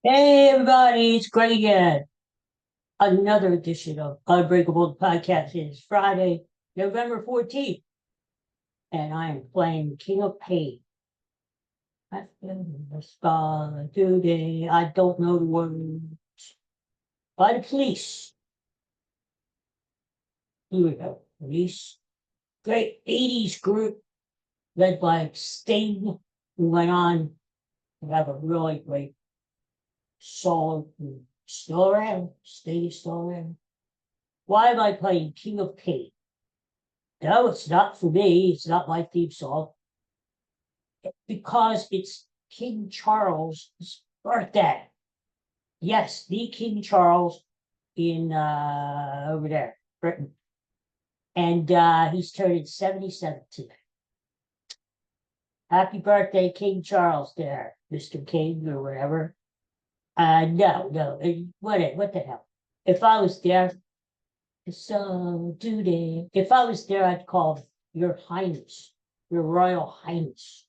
Hey everybody, it's Greg again. Another edition of Unbreakable podcast. It is Friday, November 14th, and I am playing King of Pain. I've been in the sky today. I don't know the words. By the police. Here we go. Police. Great 80s group led by Sting, who went on to have a really great solo. Still around. Sting is still around. Why am I playing King of Pain? No, it's not for me. It's not my theme song because it's King Charles' birthday. Yes, the King Charles in over there, Britain. And he's turning 77 today. Happy birthday, King Charles there, Mr. King or whatever. No. What the hell? If I was there, so today, if I was there, I'd call Your Highness, Your Royal Highness.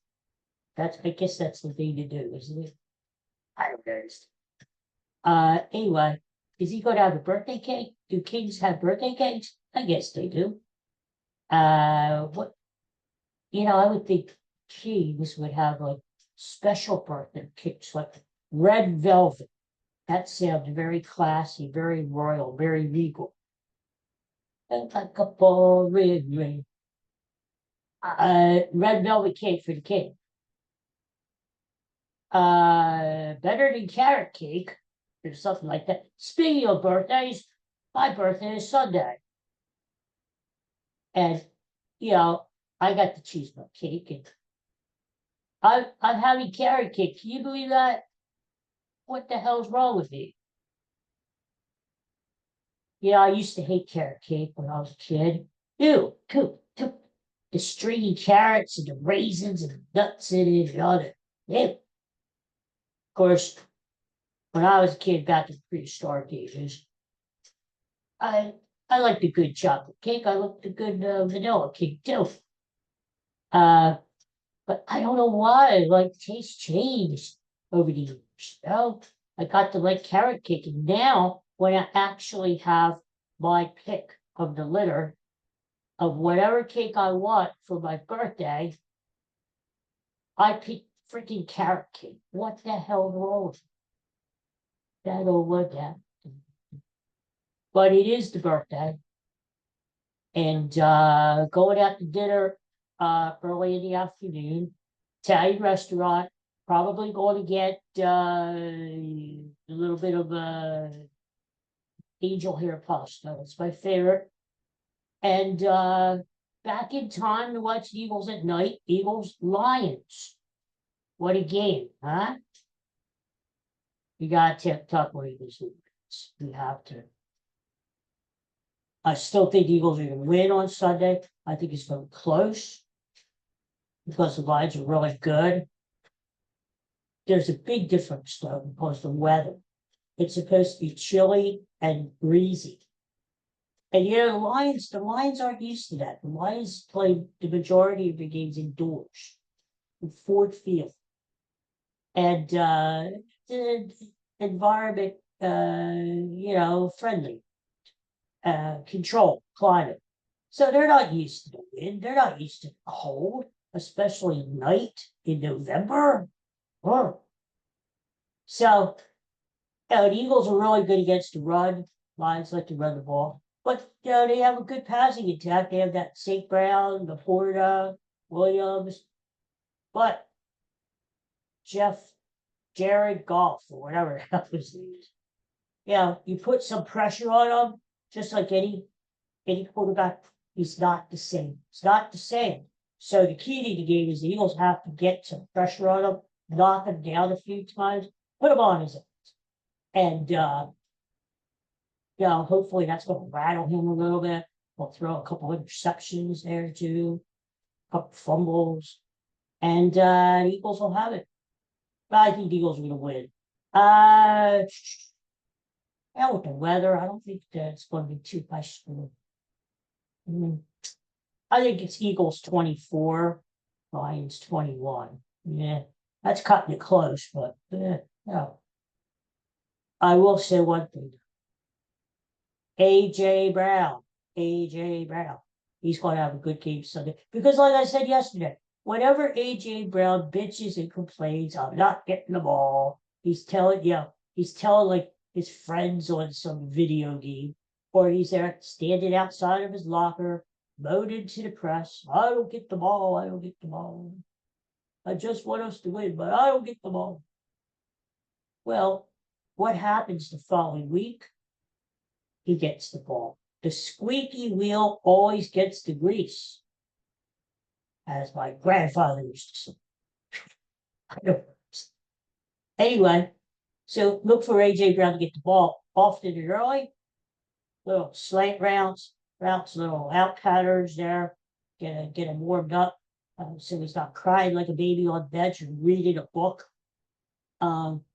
I guess that's the thing to do, isn't it? I don't know. Anyway, is he going to have a birthday cake? Do kings have birthday cakes? I guess they do. What, I would think kings would have like special birthday cakes, like red velvet. That sounds very classy, very royal, very regal. And like a ball red. Red velvet cake for the king. Better than carrot cake or something like that. Speaking of birthdays, my birthday is Sunday. And, I got to choose my cake. And I'm having carrot cake. Can you believe that? What the hell's wrong with me? I used to hate carrot cake when I was a kid. Ew, the stringy carrots and the raisins and the nuts in it and all that. Ew. Of course, when I was a kid back in prehistoric ages, I I like the good chocolate cake. I like the good vanilla cake too. Uh, but I don't know why. Like taste changed over the years. I got to like carrot cake, and now when I actually have my pick of the litter of whatever cake I want for my birthday, I pick freaking carrot cake. What the hell wrong with that? Or what that? But it is the birthday, and going out to dinner early in the afternoon, Italian restaurant. Probably going to get a little bit of angel hair pasta. That's my favorite. And back in time to watch the Eagles at night. Eagles Lions. What a game, huh? You got to talk about Eagles. You have to. I still think the Eagles are going to win on Sunday. I think it's going to be close because the Lions are really good. There's a big difference, though, because the weather. It's supposed to be chilly and breezy. And the Lions aren't used to that. The Lions play the majority of the games indoors in Ford Field. And the environment, friendly, control, climate. So they're not used to the wind. They're not used to the cold, especially night in November. Oh. So the Eagles are really good against the run. Lions like to run the ball. But they have a good passing attack. They have that St. Brown, Laporta, Williams. But Jared Goff, or whatever the hell his name is. You put some pressure on him, just like any quarterback, he's not the same. It's not the same. So the key to the game is the Eagles have to get some pressure on him, knock him down a few times, put him on his own. And hopefully that's going to rattle him a little bit. We'll throw a couple interceptions there too, a couple fumbles, and the Eagles will have it. But I think the Eagles are going to win. With the weather, I don't think that it's going to be too much. I think it's Eagles 24, Lions 21. Yeah, that's cutting it close, but no. I will say one thing. AJ Brown. AJ Brown. He's going to have a good game Sunday. Because, like I said yesterday, whenever AJ Brown bitches and complains, I'm not getting the ball, he's telling like his friends on some video game, or he's there standing outside of his locker, moaning to the press, I don't get the ball, I don't get the ball. I just want us to win, but I don't get the ball. Well, what happens the following week? He gets the ball. The squeaky wheel always gets the grease, as my grandfather used to say. Anyway, so look for AJ Brown to get the ball often and early. Little slant routes, little out counters there. Get him warmed up, so he's not crying like a baby on the bench or reading a book.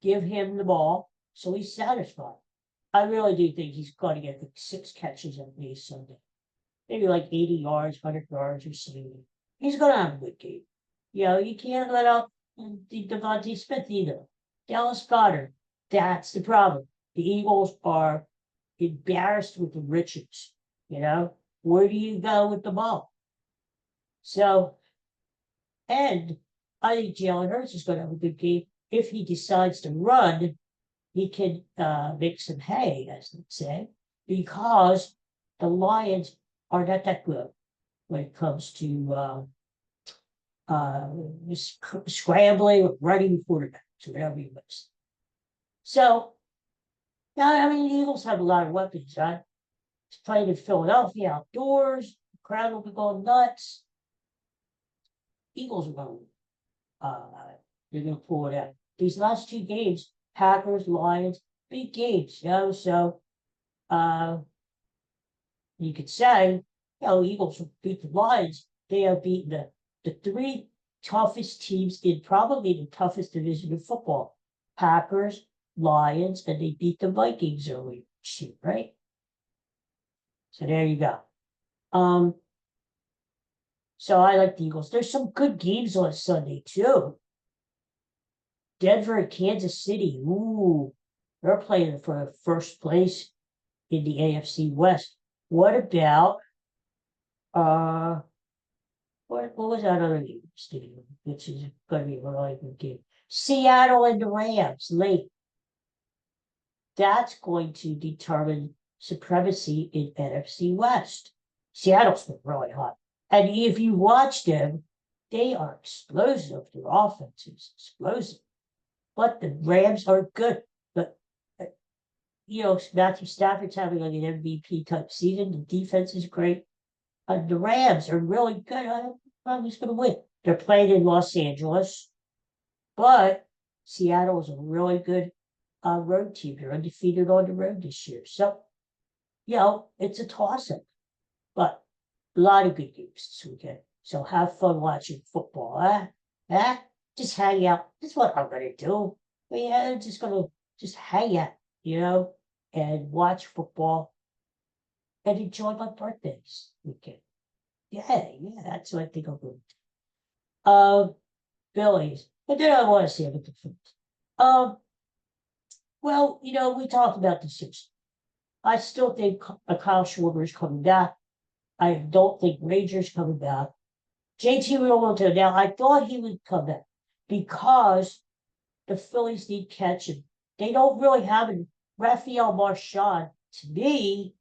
Give him the ball so he's satisfied. I really do think he's going to get like 6 catches at least Sunday. Maybe like 80 yards, 100 yards or something. He's going to have a good game. You can't let out Devontae Smith either. Dallas Goedert. That's the problem. The Eagles are embarrassed with the riches. Where do you go with the ball? So, and I think Jalen Hurts is going to have a good game. If he decides to run, he can make some hay, as they say, because the Lions are not that good when it comes to scrambling, running quarterbacks, whatever you want. So, I mean, the Eagles have a lot of weapons, right? It's playing in Philadelphia outdoors. The crowd will be going nuts. Eagles are going they're going to pull it out. These last 2 games, Packers, Lions, big games, so you could say, Eagles will beat the Lions. They have beaten the 3 toughest teams in probably the toughest division of football. Packers, Lions, and they beat the Vikings earlier this year, right? So there you go. So I like the Eagles. There's some good games on Sunday, too. Denver and Kansas City. Ooh, they're playing for first place in the AFC West. What about what was that other game, Steve? Which is going to be a really good game. Seattle and the Rams late. That's going to determine supremacy in NFC West. Seattle's been really hot. And if you watch them, they are explosive. Their offense is explosive. But the Rams are good. But, Matthew Stafford's having like an MVP type season. The defense is great. The Rams are really good. I'm just going to win. They're playing in Los Angeles. But Seattle is a really good road team. They're undefeated on the road this year. So, it's a toss-up. But a lot of good games this weekend. So have fun watching football. Just hang out. That's what I'm going to do. I'm just going to just hang out, and watch football and enjoy my birthdays weekend. Yeah, that's what I think I'm going to do. Phillies. But then I want to see about the Phillies. Well, we talked about this yesterday. I still think Kyle Schwarber is coming back. I don't think Ranger's coming back. JT Realmuto, now I thought he would come back because the Phillies need catching. They don't really have a Rafael Marchand. To me,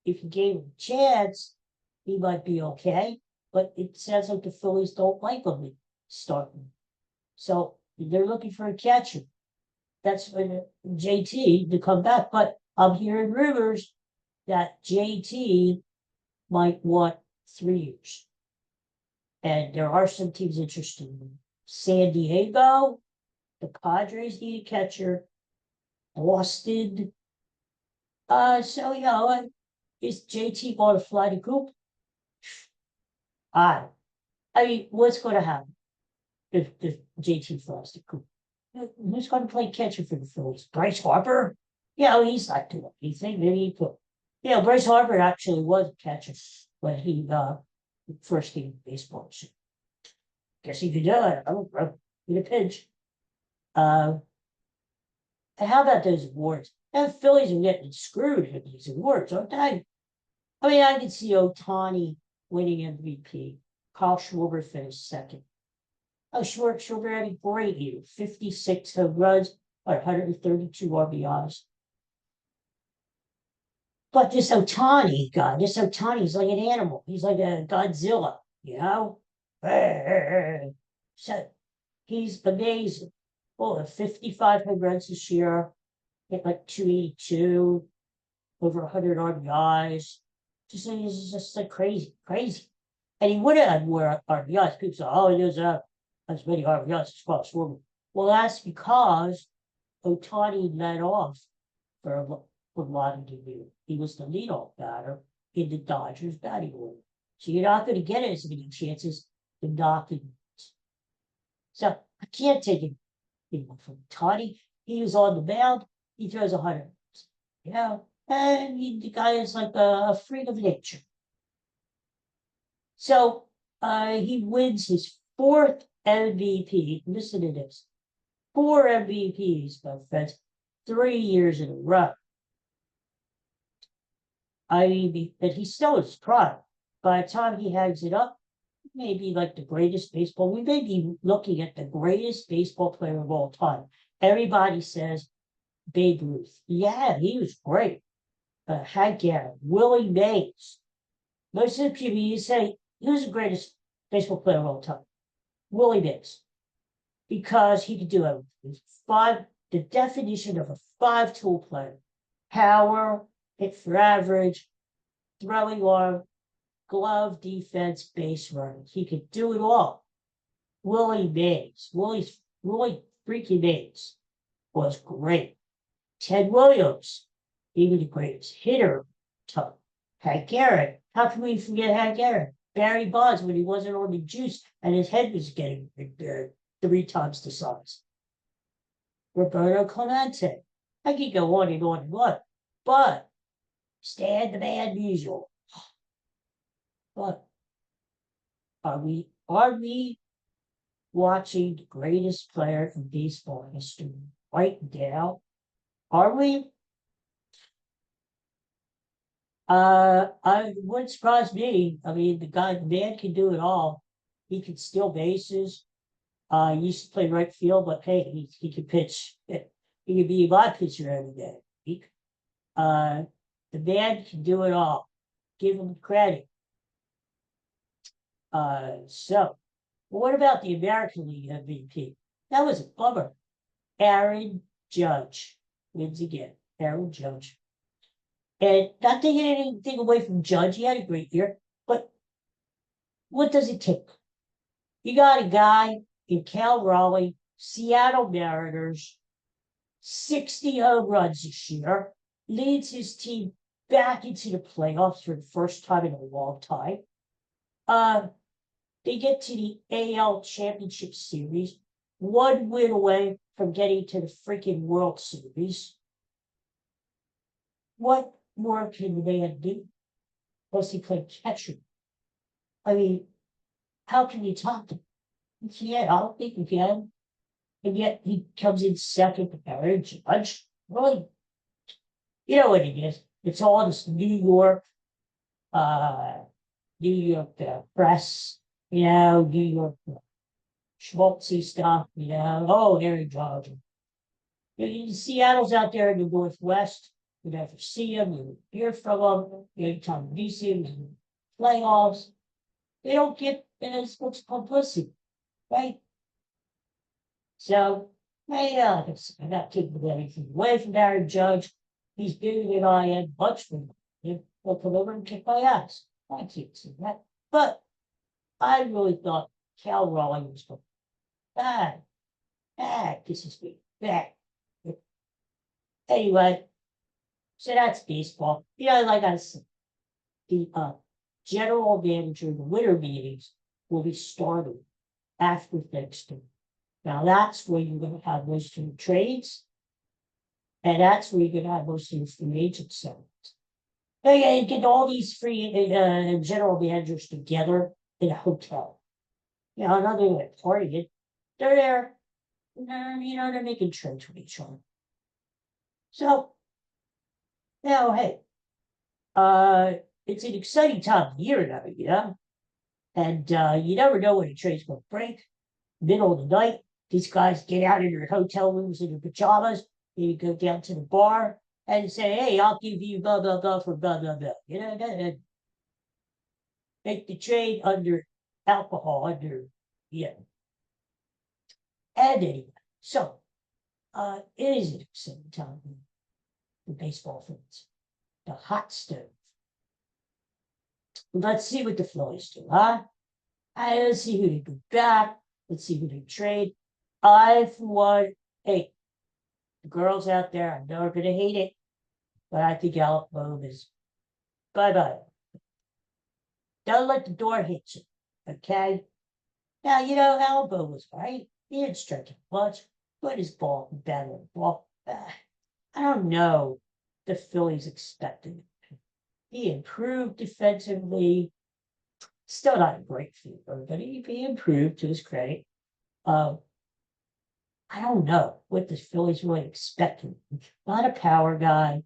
if you gave him a chance, he might be okay. But it sounds like the Phillies don't like him starting. So they're looking for a catcher. That's when JT to come back. But I'm hearing rumors that JT might want 3 years. And there are some teams interested in San Diego. The Padres need a catcher. Boston. So, is JT going to fly the coop? I mean, what's going to happen if JT flies the coop? Who's going to play catcher for the Phillies? Bryce Harper? He's not doing anything. Maybe he could. Bryce Harper actually was a catcher when he first came to baseball. So guess he could do it. I don't know. In a pinch. And how about those awards? And Phillies are getting screwed with these awards, aren't they? I mean, I can see Ohtani winning MVP. Carl Schwarber finished second. Oh, Schwarber had a great year. 56 home runs, 132 RBIs. But this Ohtani guy, this Ohtani's like an animal. He's like a Godzilla, you know? So he's amazing. Oh, 55 home runs this year, hit like 282, over 100 RBIs. He's just like crazy, crazy. And he would have had more RBIs. People say, oh, he doesn't have as many RBIs as Carl Schwarber. Well, that's because Ohtani led off for a lot of the year. He was the leadoff batter in the Dodgers batting order. So you're not going to get as many chances to knock him. So I can't take it from Ohtani. He was on the mound. He throws 100. You know, and the guy is like a freak of nature. So he wins his fourth MVP. Listen to this. 4 MVPs, my friends, 3 years in a row. I mean, but he's still in his prime. By the time he hangs it up, he may be like the greatest baseball. We may be looking at the greatest baseball player of all time. Everybody says Babe Ruth. Yeah, he was great. Hank Aaron, Willie Mays. Most of the people you say, who's the greatest baseball player of all time? Willie Mays. Because he could do everything. The definition of a 5-tool player. Power, hit for average, throwing arm, glove, defense, base running. He could do it all. Willie Mays, Willie freaking Mays was great. Ted Williams, even the greatest hitter. Tough. Hank Aaron. How can we forget Hank Aaron? Barry Bonds when he wasn't on the juice and his head was getting 3 times the size. Roberto Clemente. I could go on and on and on. But Stan the Man Musial. But are we watching the greatest player in baseball history right now? Are we? I wouldn't surprise me. I mean, the man can do it all. He can steal bases. He used to play right field, but hey, he could pitch. He could be my pitcher every day. The man can do it all. Give him credit. So what about the American League MVP? That was a bummer. Aaron Judge wins again. Aaron Judge. And not taking anything away from Judge, he had a great year. But what does it take? You got a guy in Cal Raleigh, Seattle Mariners, 60 home runs this year, leads his team back into the playoffs for the first time in a long time. They get to the AL Championship Series, 1 win away from getting to the freaking World Series. What more can the man do? Plus, he played catcher. I mean, how can you top him? You can't. I don't think you can. And yet he comes in second to Aaron Judge. Really? You know what it is? It's all this New York press, New York schmaltzy stuff, oh, Aaron Judge. Seattle's out there in the Northwest. You never see them, you hear from them, anytime you see them in playoffs. They don't get as much publicity, right? So, I'm not taking anything away from Aaron Judge. He's bigger than I am, much bigger. He'll come over and kick my ass. I can't see that. But I really thought Cal Raleigh was going bad. This is me. Bad. Anyway, so that's baseball. Like I said, the general manager, the winter meetings will be starting after Thanksgiving. Now that's where you're going to have most of the trades, and that's where you're going to have most of the free agent signings. They get all these free general managers together in a hotel. Another way partying. They're there. They're making trades with each other. So now, hey, uh, it's an exciting time of year now, you know, and you never know when a train's going to break. Middle of the night, these guys get out of their hotel rooms in their pajamas. They go down to the bar and say, "Hey, I'll give you blah blah blah for blah blah blah." You know, and make the trade under alcohol, under yeah. And anyway, so it is an exciting time for baseball fans. The hot stove. Let's see what the Phillies do, huh? Let's see who they go back. Let's see who they trade. I, for one, hey, the girls out there, I know are going to hate it, but I think Alec Bohm is bye bye. Don't let the door hit you, okay? Now, you know, Alec Bohm was right. He didn't strike it much, but his ball, battle ball. I don't know the Phillies expected. He improved defensively. Still not a great fielder, but he improved to his credit. Um, I don't know what the Phillies really expected. Not a power guy,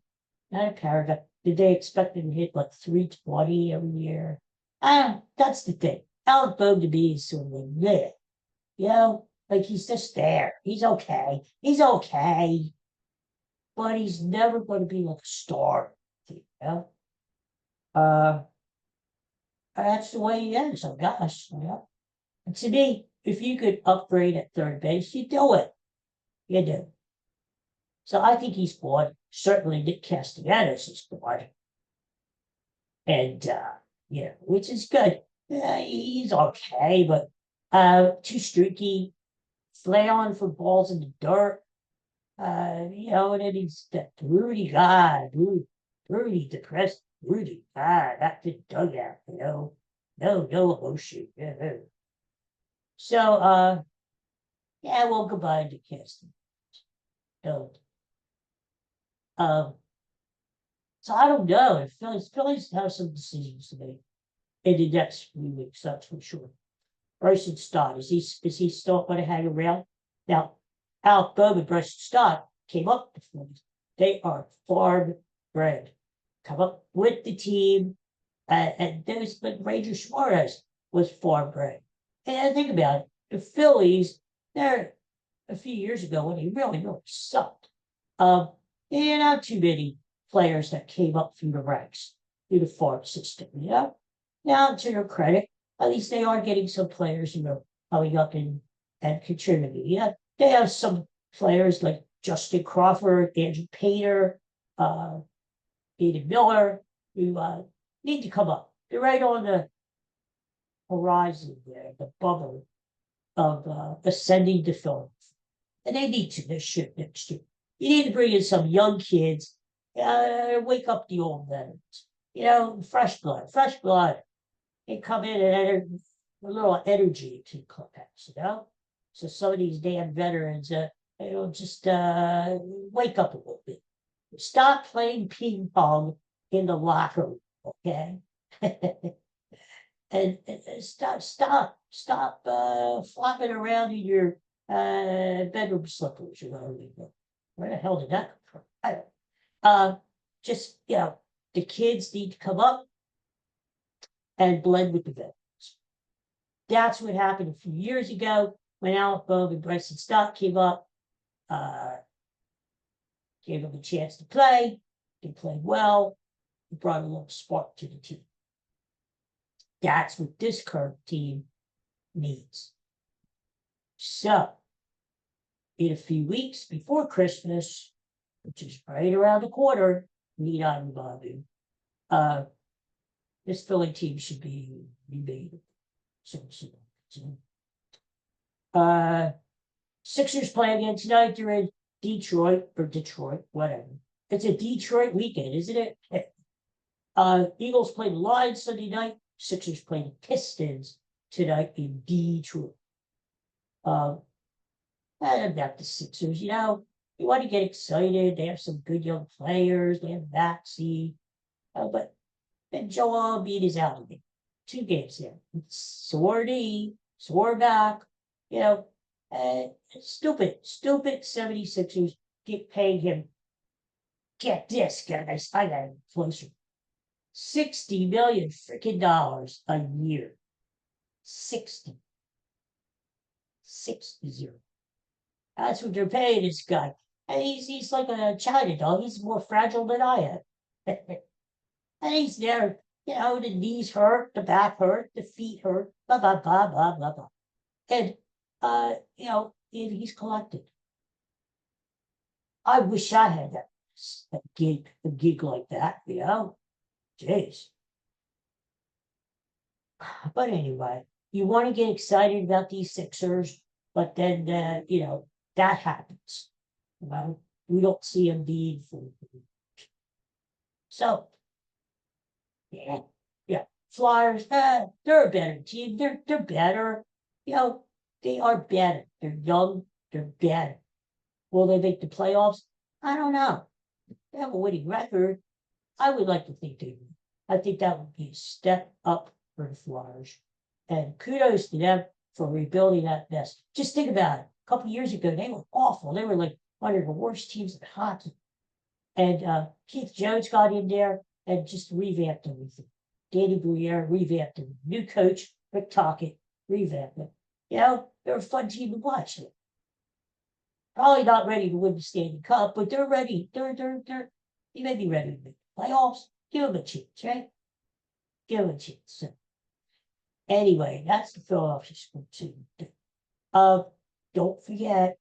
not a power guy. Did they expect him to hit like 320 every year? That's the thing. Alec Bohm to me is sort of like there. You know, like he's just there. He's okay. He's okay. But he's never going to be like a star. You know? Uh that's the way he is, I guess. You know? And to me, if you could upgrade at third base, you do it. You do. So I think he's bored. Certainly Nick Castellanos is bored. And yeah, which is good. He's okay, but too streaky, flailing for balls in the dirt. You know, and then he's that broody guy, broody, depressed, broody guy, that the dugout, you know. No emotion. Yeah, no. So yeah, well goodbye to Caston. Don't. Um so I don't know. If Phillies have some decisions to make in the next few weeks, that's for sure. Bryson Stott, is he still going to hang around? Now, Alec Bohm and Bryson Stott came up with Phillies. They are farm bred. Come up with the team, and those, but Ranger Suarez was farm bred. And think about it, the Phillies, they're a few years ago when they really sucked. Um, there are not too many players that came up through the ranks, through the farm system, you know? Now, to their credit, at least they are getting some players, you know, coming up and contributing. Yeah, they have some players like Justin Crawford, Andrew Painter, uh, David Miller, who need to come up. They're right on the horizon there, the bubble of ascending to film. And they need to this shit next year. You need to bring in some young kids, wake up the old veterans. You know, fresh blood, fresh blood. They come in and add a little energy to the clubhouse, you know? So some of these damn veterans, will just wake up a little bit. Stop playing ping pong in the locker room, okay? and stop flopping around in your bedroom slippers, you know. Where the hell did that come from? I don't know. Just, you know, the kids need to come up and blend with the veterans. That's what happened a few years ago when Alec Bohm and Bryson Stott came up, uh, gave them a chance to play. They played well. It brought a little spark to the team. That's what this current team needs. So, in a few weeks before Christmas, which is right around the corner, need on Bobby. This Philly team should be remade. So, Sixers play again tonight. They're in Detroit, whatever. It's a Detroit weekend, isn't it? Eagles play the Lions Sunday night. Sixers play the Pistons tonight in Detroit. And about the Sixers, you know, you want to get excited. They have some good young players. They have Maxey. But then Joel Embiid is out of it. 2 games there. Sore back. You know, stupid 76ers keep paying him get this, guys. I got it closer. $60 million freaking dollars a year. 60. 60. That's what they're paying this guy. And he's like a China dog. He's more fragile than I am. And he's there, the knees hurt, the back hurt, the feet hurt, blah, blah, blah, blah, blah, blah. And, and he's collected. I wish I had a gig like that, Jeez. But anyway, you want to get excited about these Sixers, but then, that happens. We don't see them being full. So, yeah. Flyers, they're a better team. They're better. They are better. They're young. They're better. Will they make the playoffs? I don't know. They have a winning record. I would like to think they would. I think that would be a step up for the Flyers. And kudos to them for rebuilding that mess. Just think about it. A couple years ago, they were awful. They were like one of the worst teams in hockey. And Keith Jones got in there and just revamped everything. Danny Briere revamped him. New coach, Rick Tocchet, revamped him. They're a fun team to watch. Probably not ready to win the Stanley Cup, but they're ready. They may be ready to make the playoffs. Give them a chance, right? Give them a chance. So, anyway, that's the Philadelphia sports team. Don't forget,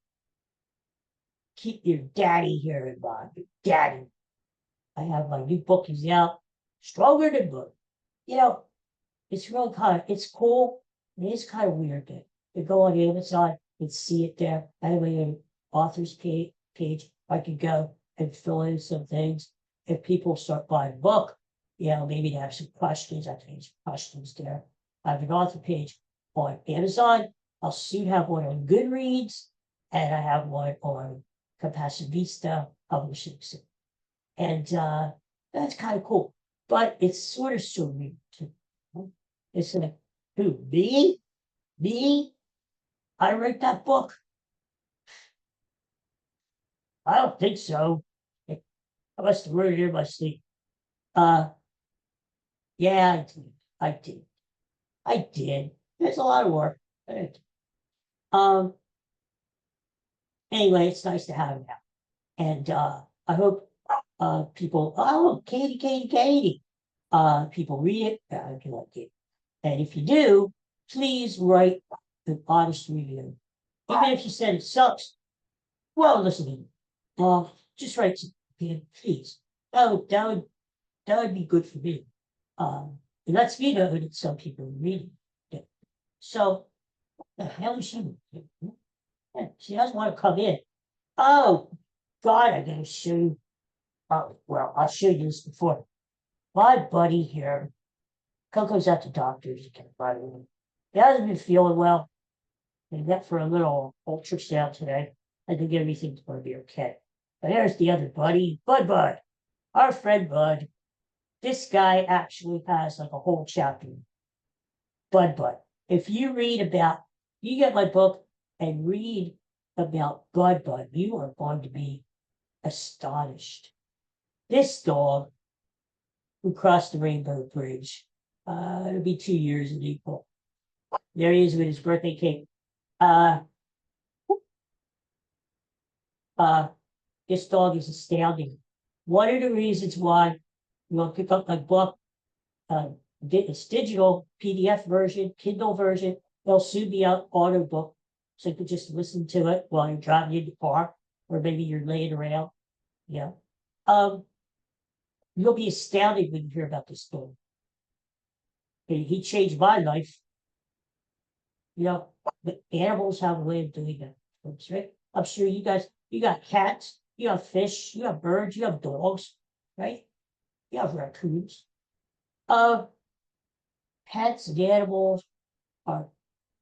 keep your daddy here in mind. Your daddy. I have my new book is out. Stronger Than Book. It's really it's cool. It is kind of weird that you go on Amazon and see it there. I have an author's page. I can go and fill in some things. If people start buying a book, maybe they have some questions. I can answer questions there. I have an author page on Amazon. I'll soon have one on Goodreads, and I have one on Compassion Vista Publishing. And that's kind of cool. But it's sort of surreal too. It's like, who, me? Me? I wrote that book. I don't think so. I must have wrote it in my sleep. Yeah, I did. There's a lot of work. Anyway, it's nice to have it now. And I hope people, Katie. People read it, if you like it. And if you do, please write an honest review. Even if you said it sucks, well, listen, just write something, please. That would be good for me. It lets me know that some people are reading it. So, the hell is she? She doesn't want to come in. Oh, God, I gotta show you. Oh, well, I'll show you this before. My buddy here, Coco's at the doctor's again, by the way. He hasn't been feeling well. He went for a little ultrasound today. I think everything's going to be okay. But here's the other buddy, Bud. Our friend Bud. This guy actually has like a whole chapter. Bud. If you get my book and read about Bud, you are going to be astonished. This dog who crossed the Rainbow Bridge, it'll be 2 years in April. There he is with his birthday cake. This dog is astounding. One of the reasons why you want to pick up my book, it's digital PDF version, Kindle version. They'll soon be out audiobook, so you can just listen to it while you're driving in the car, or maybe you're laying around. You'll be astounded when you hear about this story. He changed my life. But animals have a way of doing that, folks, right? I'm sure you got cats, you have fish, you have birds, you have dogs, right? You have raccoons. Pets and animals are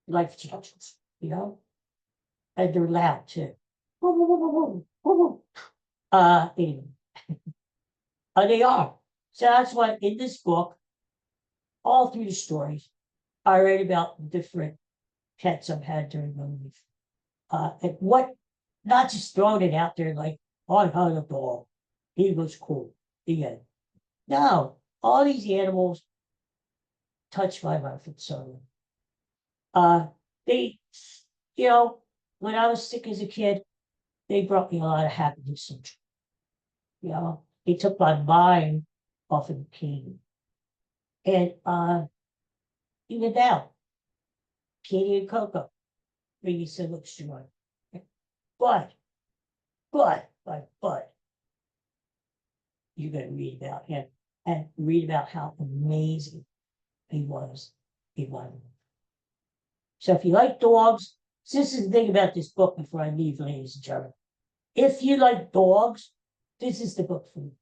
life changers, and they're loud too. Anyway. They are. So that's why in this book, all through the stories, I write about different pets I've had during my life. And not just throwing it out there like, I had a dog. He was cool. The end. Now, all these animals touch my life in some way. They, you know, when I was sick as a kid, they brought me a lot of happiness and joy. You know, they took my mind off of the pain. And even now, Katie and Coco bring me so much joy. But, but, you're going to read about him and read about how amazing he was in my life. So if you like dogs, this is the thing about this book before I leave, ladies and gentlemen. If you like dogs, this is the book for you.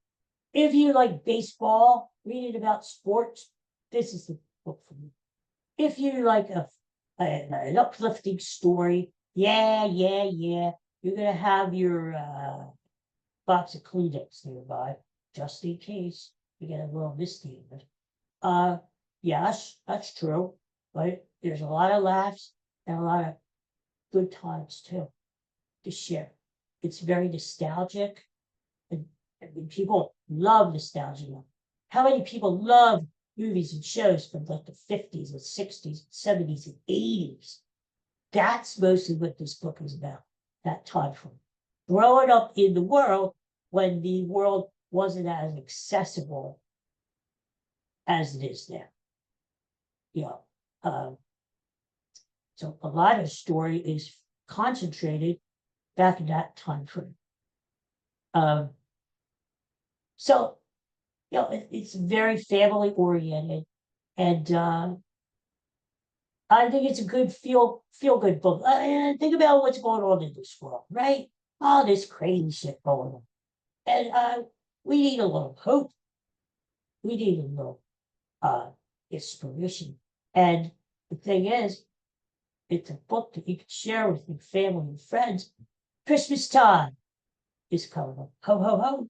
If you like baseball, reading about sports, this is the book for you. If you like an uplifting story, yeah, you're going to have your box of Kleenex nearby, just in case you get a little misty in it. Yes, that's true, but there's a lot of laughs and a lot of good times too to share. It's very nostalgic, and people love nostalgia. How many people love movies and shows from like the 50s and 60s, 70s, and 80s? That's mostly what this book is about, that time frame. Growing up in the world when the world wasn't as accessible as it is now. You know, so a lot of story is concentrated back in that time frame. So, you know, it's very family oriented, and I think it's a good feel good book. And think about what's going on in this world, right? All this crazy shit going on, and we need a little hope. We need a little inspiration. And the thing is, it's a book that you can share with your family and friends. Christmas time is coming up. Ho, ho, ho.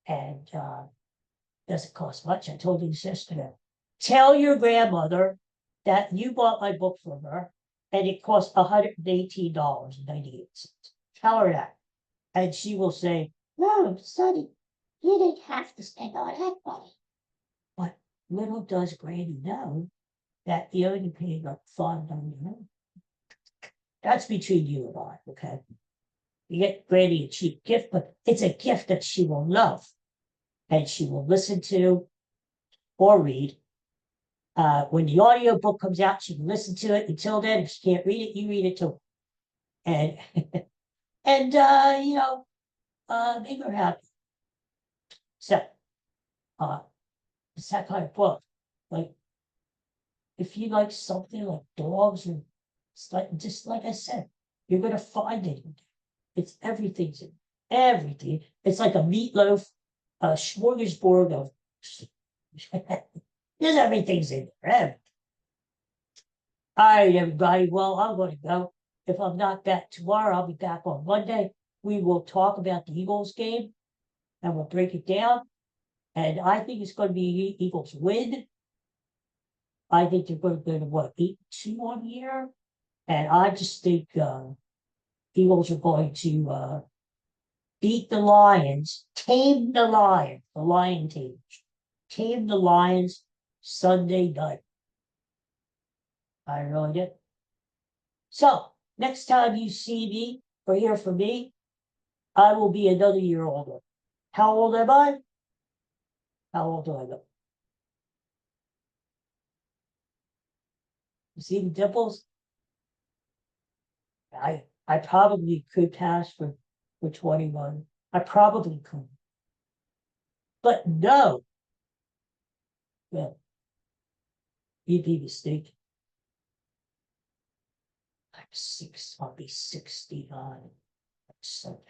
And doesn't cost much. I told you this yesterday. Tell your grandmother that you bought my book from her and it cost $118.98. Tell her that. And she will say, no, sonny, you didn't have to spend all that money. But little does Granny know that you only paid up $5.99. That's between you and I, okay? You get Granny a cheap gift, but it's a gift that she will love and she will listen to or read. When the audio book comes out, she can listen to it. Until then, if she can't read it, you read it too. And and you know, make her happy. So it's that kind of book. Like if you like something like dogs, or it's like just like I said, you're gonna find it. It's everything's in everything. It's like a meatloaf, a smorgasbord of there's everything's in there. All right, everybody. Well, I'm going to go. If I'm not back tomorrow, I'll be back on Monday. We will talk about the Eagles game and we'll break it down. And I think it's going to be Eagles win. I think they're going to go to what, 8-2 on here? And I just think Eagles are going to beat the Lions, tame the Lion team, tame the Lions Sunday night. I really did. So next time you see me or hear from me, I will be another year older. How old am I? How old do I look? You see the dimples? I probably could pass for 21. I probably could. But no. Well, you'd be mistaken. I'll be 69. So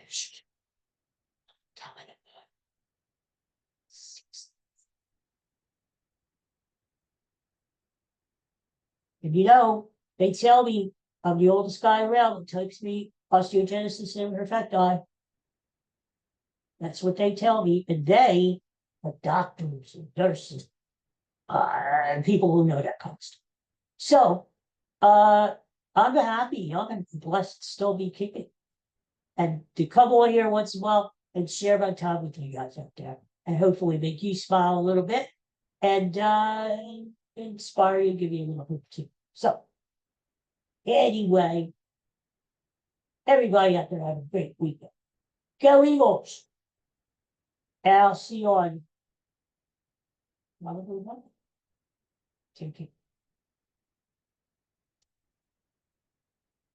and you know, they tell me I'm the oldest guy around. It takes me osteogenesis imperfecti. That's what they tell me. And they are doctors and nurses and people who know that kind of stuff. So I'm happy, young and blessed to still be kicking. And to come on here once in a while, and share my time with you guys out there, and hopefully make you smile a little bit and inspire you, give you a little hope too. So, anyway, everybody out there have a great weekend. Go Eagles! And I'll see you on Monday. Take care.